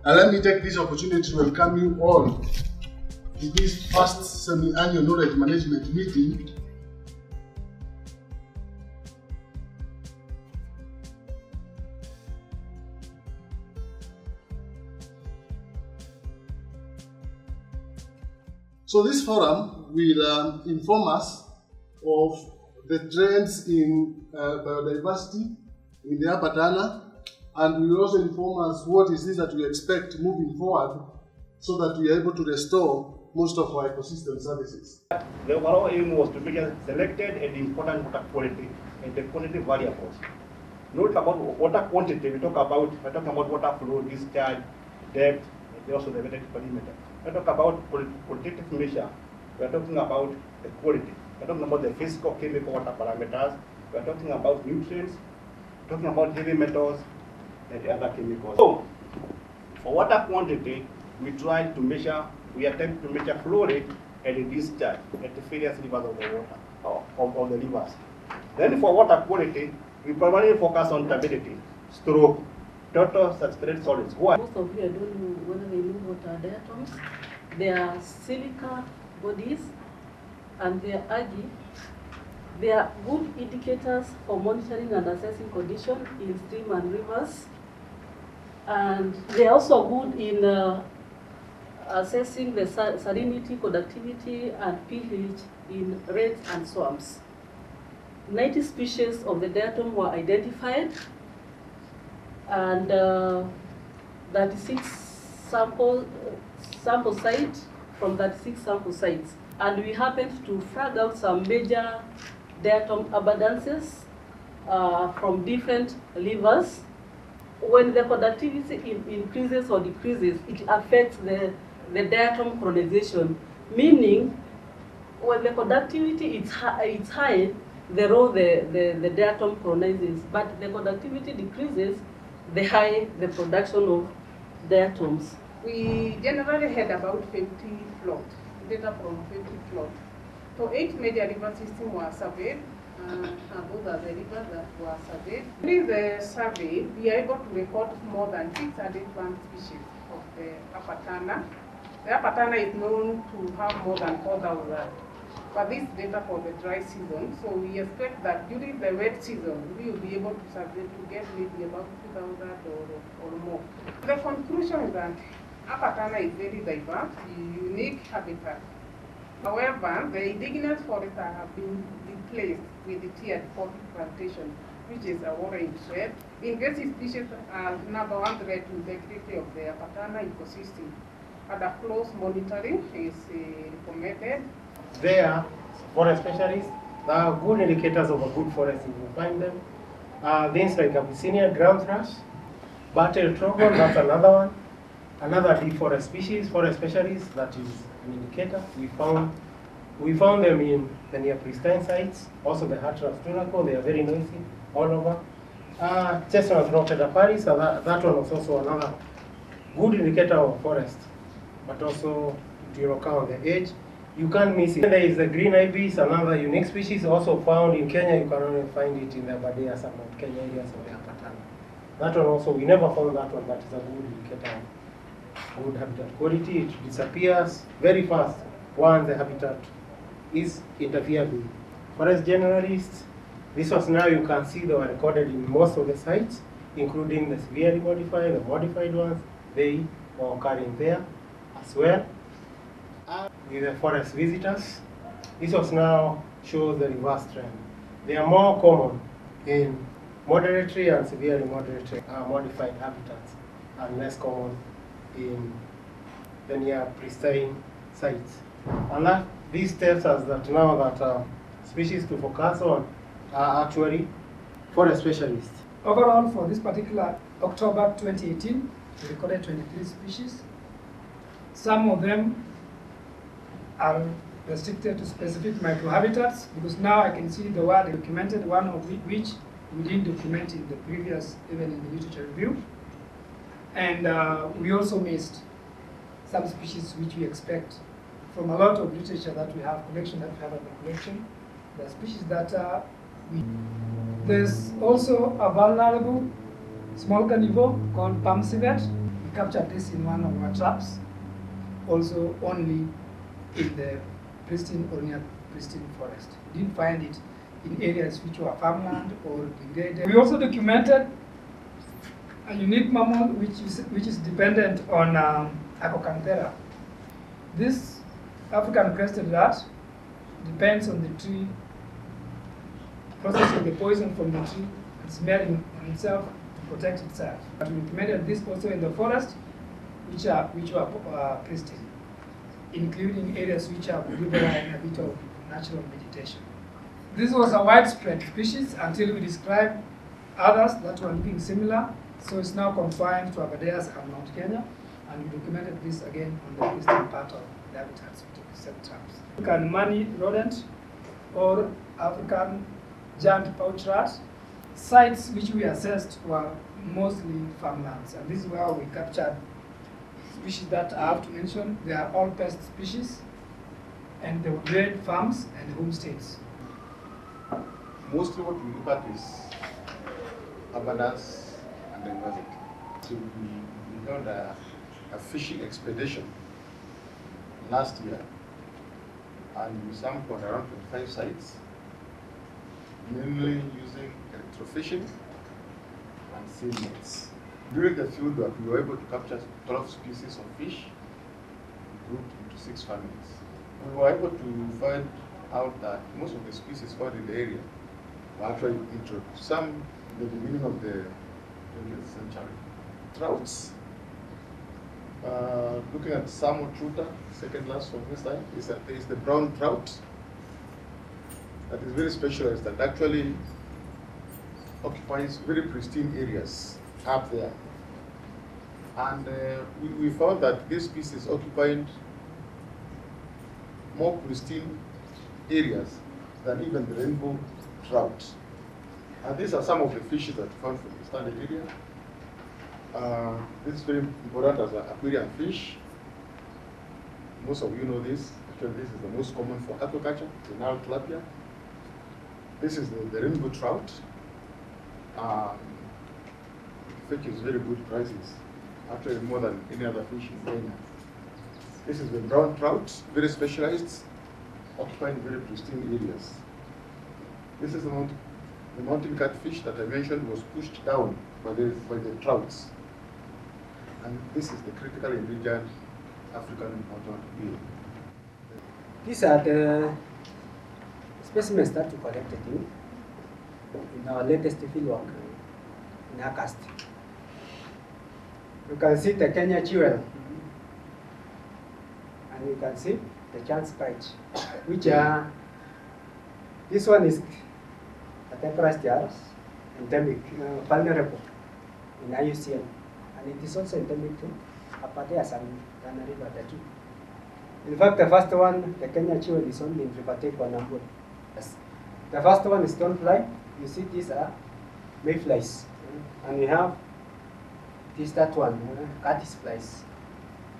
And let me take this opportunity to welcome you all to this first semi-annual knowledge management meeting. So this forum will inform us of the trends in biodiversity in the Upper Tana, and will also inform us what is this that we expect moving forward so that we are able to restore most of our ecosystem services. The overall aim was to measure selected and important water quality and the quality variables. Not about water quantity, we're talking about water flow, discharge, depth, and also the metric perimeter. We talk about qualitative measure. We are talking about the quality. We are talking about the physical, chemical water parameters. We are talking about nutrients. We are talking about heavy metals and the other chemicals. So, for water quantity, we try to measure. We attempt to measure flow rate and discharge at the various rivers of the water, of the rivers. Then, for water quality, we primarily focus on turbidity, stroke, total saturated solids. Why? Most of you, I don't know whether they know what are diatoms. They are silica bodies and they are algae. They are good indicators for monitoring and assessing condition in stream and rivers. And they are also good in assessing the salinity, conductivity, and pH in rains and swamps. 90 species of the diatom were identified, and 36 sample sites from 36 sample sites. And we happened to flag out some major diatom abundances from different rivers. When the conductivity increases or decreases, it affects the diatom colonization, meaning when the conductivity is high, the row the diatom colonizes, but the conductivity decreases, the high the production of diatoms. We generally had about 50 plots, data from 50 plots. So 8 major river systems were surveyed, and those are the rivers that were surveyed. During the survey, we are able to record more than 600 plant species of the Upper Tana. The Upper Tana is known to have more than 4,000. But this data for the dry season, so we expect that during the wet season, we will be able to survey to get maybe about 2,000 or more. The conclusion is that Upper Tana is very diverse, unique habitat. However, the indigenous forests have been replaced with the tiered forest plantation, which is a worrying threat. Invasive species are number one threat to the integrity of the Upper Tana ecosystem, and a close monitoring is recommended. There, forest specialists, there are good indicators of a good forest if you find them. Things like Abyssinian ground thrush, battle trogon, that's another one. Another deep forest species, forest specialists, that is an indicator. We found them in the near pristine sites. Also the Hatteras tunaco, they are very noisy all over. Chestnut rotted aparis, that one was also another good indicator of forest, but also to count the age. You can't miss it. There is the green ibis, another unique species also found in Kenya. You can only find it in the Abadeas and Mount Kenya areas of the Upper Tana. That one also, we never found that one, but it's a good indicator of good habitat quality. It disappears very fast once the habitat is interfered with. Forest generalists, this was now you can see they were recorded in most of the sites, including the severely modified, the modified ones, they were occurring there as well. With the forest visitors, this was now shows the reverse trend. They are more common in moderately and severely moderately modified habitats, and less common in the near pristine sites. And this tells us that now that species to focus on are actually forest specialists. Overall, for this particular October 2018, we recorded 23 species. Some of them are restricted to specific microhabitats, because now I can see the word documented, one of which we didn't document in the previous, even in the literature review. And we also missed some species which we expect from a lot of literature that we have, collection that we have at the collection. There are species that there's also a vulnerable small carnivore called palm civet. We captured this in one of our traps, also only in the pristine or near pristine forest. We didn't find it in areas which were farmland or degraded. We also documented a unique mammal which is dependent on Acocanthera. This African crested rat depends on the tree, processing the poison from the tree and smelling on itself to protect itself. But we documented this also in the forest, which were pristine, including areas which have river and a bit of natural vegetation. This was a widespread species until we described others that were looking similar, so it's now confined to Aberdares and Mount Kenya, and we documented this again on the eastern part of the habitats which we set traps. African money rodent or African giant pouch rat. Sites which we assessed were mostly farmlands, and this is where we captured species that I have to mention. They are all pest species, and they would raid farms and homesteads. Mostly what we look at is abundance and diversity. So we held a fishing expedition last year, and we sampled around 25 sites, mainly using electrofishing and seed nets. During the field work, we were able to capture 12 species of fish grouped into 6 families. We were able to find out that most of the species found in the area were actually introduced, some in the beginning of the 20th century. Trouts. Looking at salmon truta, second last from this time, is the brown trout that is very specialized and actually occupies very pristine areas up there. And we found that this species occupied more pristine areas than even the rainbow trout. And these are some of the fishes that we found from the standard area. This is very important as an aquarium fish. Most of you know this. Actually, this is the most common for aquaculture, the Nile tilapia. This is the rainbow trout. It fetches very good prices, actually more than any other fish in Kenya. This is the brown trout, very specialized, occupying very pristine areas. This is the mountain catfish that I mentioned was pushed down by the trouts. And this is the critical endangered African mountain eel. These are the specimens that we collected in our latest field work in August. You can see the Kenya jewel, and you can see the chance pike, which are, this one is a temperate stars, endemic, vulnerable in IUCN, and it is also endemic to Aberdares and Tana River Delta. In fact, the first one, the Kenya jewel, is only in River Take or Nambul. Yes. The first one is stonefly. You see these are mayflies, and we have that one, caddis flies.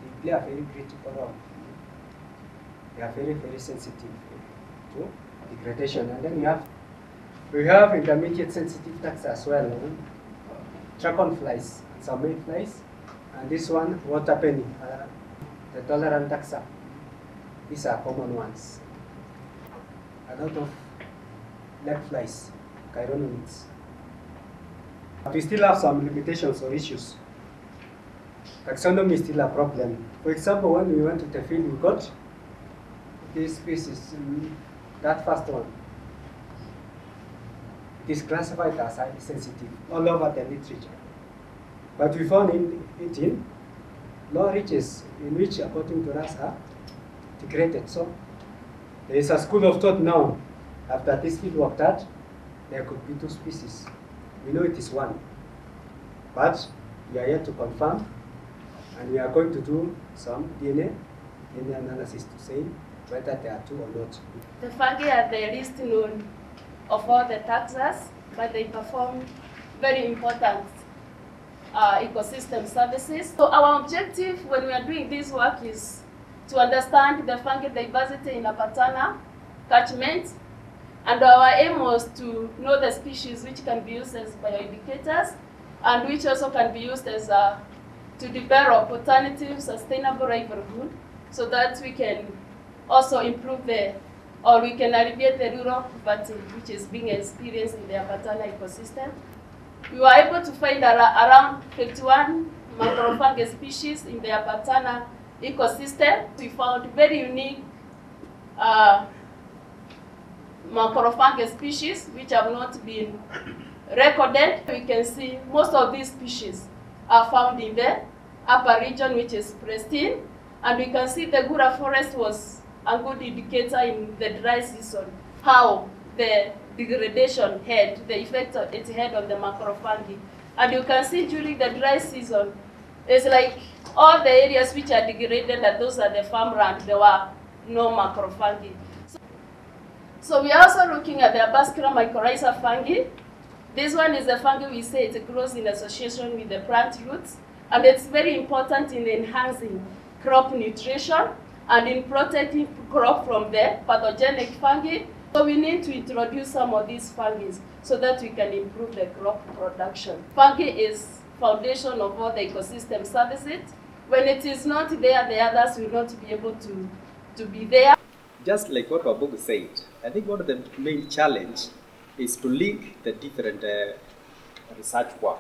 They play a very critical role. They are very, very sensitive to degradation. And then we have intermediate sensitive taxa as well. Dragonflies and some mayflies. And this one, water penny, the tolerant taxa. These are common ones. A lot of lake flies, chironomids. But we still have some limitations or issues. Taxonomy is still a problem. For example, when we went to the field, we got this species, that first one. It is classified as highly sensitive all over the literature. But we found it in low reaches, in which, according to us, are degraded. So there is a school of thought now, after this field work, that there could be 2 species. We know it is one, but we are yet to confirm, and we are going to do some DNA analysis to say whether there are 2 or not. The fungi are the least known of all the taxas, but they perform very important ecosystem services. So our objective when we are doing this work is to understand the fungi diversity in Tana catchment, and our aim was to know the species which can be used as bioindicators and which also can be used as to develop alternative sustainable livelihood so that we can also improve or we can alleviate the rural poverty which is being experienced in the Patana ecosystem. We were able to find around 51 macrofungus species in the Patana ecosystem. We found very unique macrofungus species which have not been recorded. We can see most of these species are found in the upper region, which is pristine, and we can see the Gura forest was a good indicator in the dry season, how the degradation had, the effect it had on the macrofungi. And you can see during the dry season, it's like all the areas which are degraded, and those are the farmland, there were no macrofungi. So we are also looking at the vascular mycorrhiza fungi. This one is a fungi we say it grows in association with the plant roots, and it's very important in enhancing crop nutrition and in protecting crop from the pathogenic fungi. So we need to introduce some of these fungi so that we can improve the crop production. Fungi is foundation of all the ecosystem services. When it is not there, the others will not be able to be there. Just like what Wabugu said, I think one of the main challenge is to link the different research work.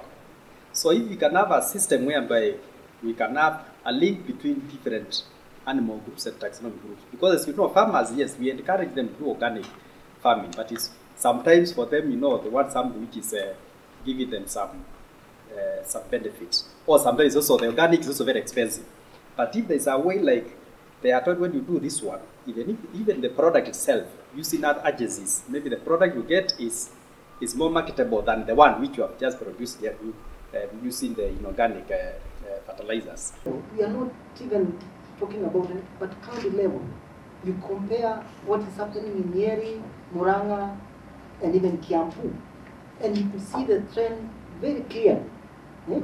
So if we can have a system whereby we can have a link between different animal groups and taxonomy groups, because as you know, farmers, yes, we encourage them to do organic farming, but it's sometimes for them, you know, they want something which is giving them some benefits. Or sometimes also the organic is also very expensive. But if there's a way like they are told when you do this one, even the product itself, using other agencies, maybe the product you get is more marketable than the one which you have just produced here using the inorganic fertilizers. We are not even talking about it, but county level. You compare what is happening in Nyeri, Muranga, and even Kiambu, and you can see the trend very clearly. Yeah?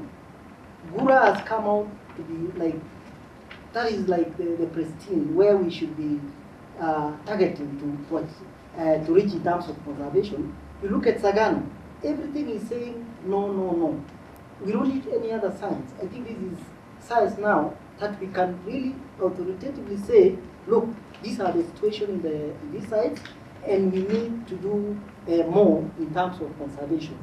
Gura has come out to be like, that is like the pristine, where we should be targeting to reach in terms of conservation. You look at Sagana, everything is saying no, no, no. We don't need any other science. I think this is science now that we can really authoritatively say, look, these are the situation in these sites, and we need to do more in terms of conservation.